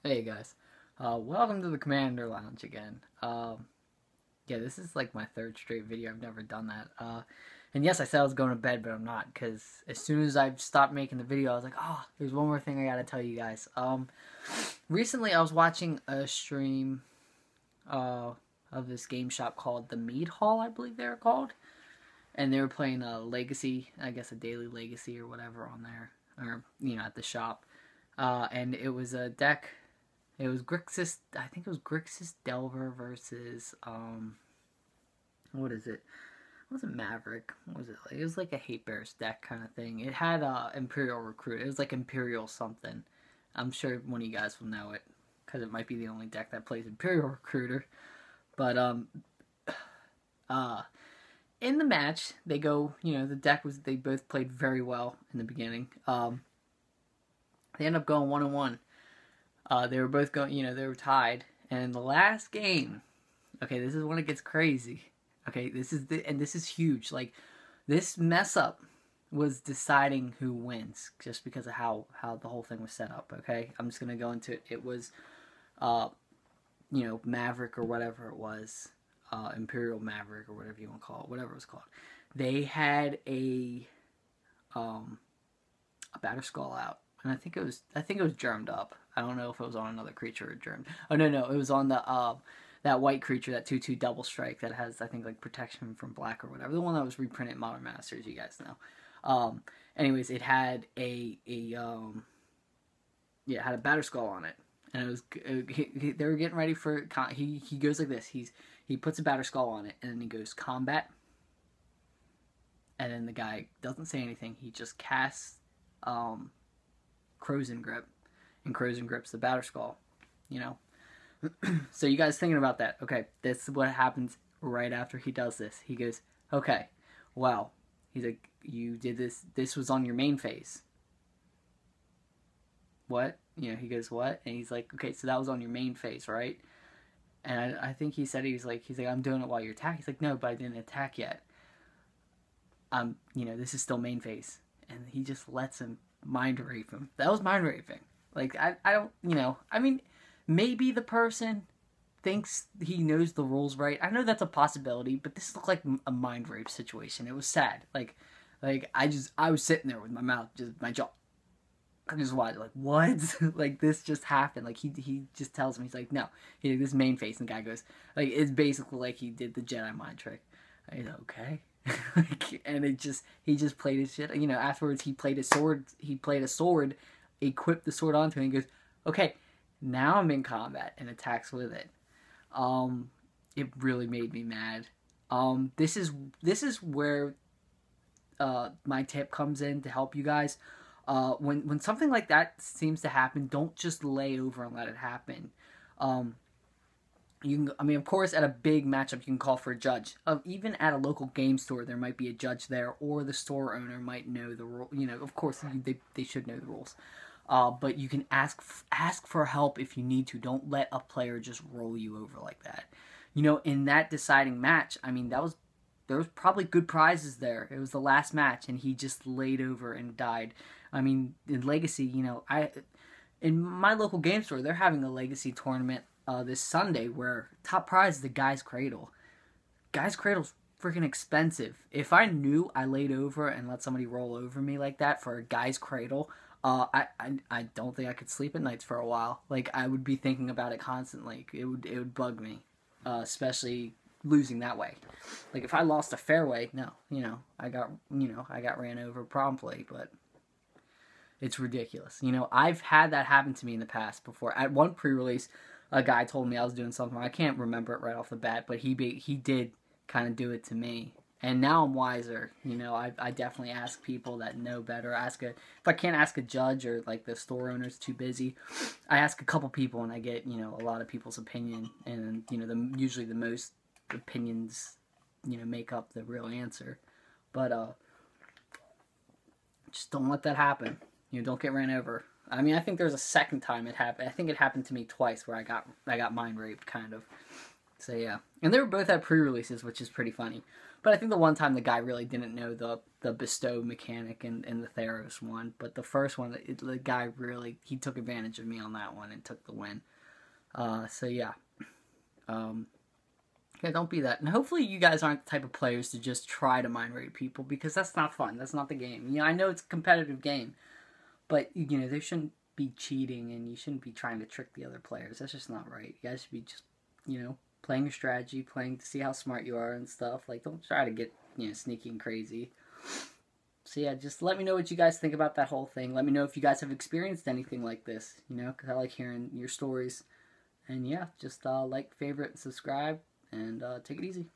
Hey guys, welcome to the Commander Lounge again. Yeah, this is like my third straight video. I've never done that. And yes, I said I was going to bed, but I'm not, because as soon as I stopped making the video, I was like, oh, there's one more thing I gotta tell you guys. Recently I was watching a stream, of this game shop called the Mead Hall, I believe they were called. And they were playing a Legacy, I guess a daily Legacy or whatever on there, or, at the shop. And it was a deck. It was Grixis, I think it was Grixis Delver versus, what is it? It wasn't Maverick. What was it like? It was like a Hate Bears deck kind of thing. It had, Imperial Recruit. It was like Imperial something. I'm sure one of you guys will know it, because it might be the only deck that plays Imperial Recruiter. But, in the match, they go, the deck was, they both played very well in the beginning. They end up going 1-1. They were both going, they were tied. And in the last game, okay, this is when it gets crazy. Okay, this is huge. Like, this mess up was deciding who wins, just because of how the whole thing was set up, okay? I'm just going to go into it. It was, Maverick or whatever it was, Imperial Maverick or whatever you want to call it, whatever it was called. They had a Batterskull out. And I think it was germed up. I don't know if it was on another creature or germed. Oh no, it was on the that white creature, that 2/2 double strike that has, I think, like protection from black or whatever. The one that was reprinted in Modern Masters, you guys know. Anyways, it had it had a Batterskull on it, and it was they were getting ready for he goes like this. He puts a Batterskull on it, and then he goes combat, and then the guy doesn't say anything. He just casts Krosan Grip, and Krosan Grip's the Batterskull, So you guys thinking about that? Okay, this is what happens right after he does this. He goes, okay, well, he's like, you did this. This was on your main phase. What? He goes, what? And he's like, okay, so that was on your main phase, right? And I think he said he's like, I'm doing it while you're attacking. He's like, no, but I didn't attack yet. This is still main phase, and he just lets him mind rape him. That was mind raping. Like, I don't, I mean, maybe the person thinks he knows the rules right. I know that's a possibility, but this looked like a mind rape situation. It was sad. Like I was sitting there with my mouth, just my jaw. I just watched, like, what? Like, this just happened. Like, he just tells me, he's like, no, this main face, and the guy goes, like, it's basically like he did the Jedi mind trick. I go, okay. And he just played his shit. Afterwards he played a sword, equipped the sword onto him, and he goes, okay, now I'm in combat, and attacks with it. It really made me mad. This is where my tip comes in to help you guys. When something like that seems to happen, don't just lay over and let it happen. Of course, at a big matchup, you can call for a judge. Even at a local game store, there might be a judge there, or the store owner might know the rule. Of course, they should know the rules. But you can ask for help if you need to. Don't let a player just roll you over like that. In that deciding match, there was probably good prizes there. It was the last match, and he just laid over and died. In Legacy, in my local game store, they're having a Legacy tournament this Sunday, where top prize is the Guy's Cradle. Guy's Cradle's freaking expensive. If I knew I laid over and let somebody roll over me like that for a Guy's Cradle, I don't think I could sleep at nights for a while. Like, I would be thinking about it constantly. It would bug me, especially losing that way. Like, if I lost a fairway, no, I got ran over promptly, but it's ridiculous. I've had that happen to me in the past before. At one pre-release, a guy told me I was doing something. I can't remember it right off the bat, but he did kind of do it to me. And now I'm wiser. I definitely ask people that know better. If I can't ask a judge, or like the store owner's too busy, I ask a couple people, and I get, a lot of people's opinion. And, usually the most opinions, make up the real answer. But, just don't let that happen. Don't get ran over. I think there's a second time it happened. I think it happened to me twice where I got mind raped, kind of. So yeah, and they were both at pre-releases, which is pretty funny. But I think the one time the guy really didn't know the bestow mechanic in the Theros one. But the first one, the guy really, he took advantage of me on that one and took the win. So yeah. Yeah, don't be that. And hopefully you guys aren't the type of players to just try to mind raid people, because that's not fun. That's not the game. You know, I know it's a competitive game, but, you know, there shouldn't be cheating and you shouldn't be trying to trick the other players. That's just not right. You guys should be just, you know, playing your strategy, playing to see how smart you are and stuff. Like, don't try to get, you know, sneaky and crazy. So yeah, just let me know what you guys think about that whole thing. Let me know if you guys have experienced anything like this, you know, because I like hearing your stories. And yeah, just like, favorite, and subscribe, and take it easy.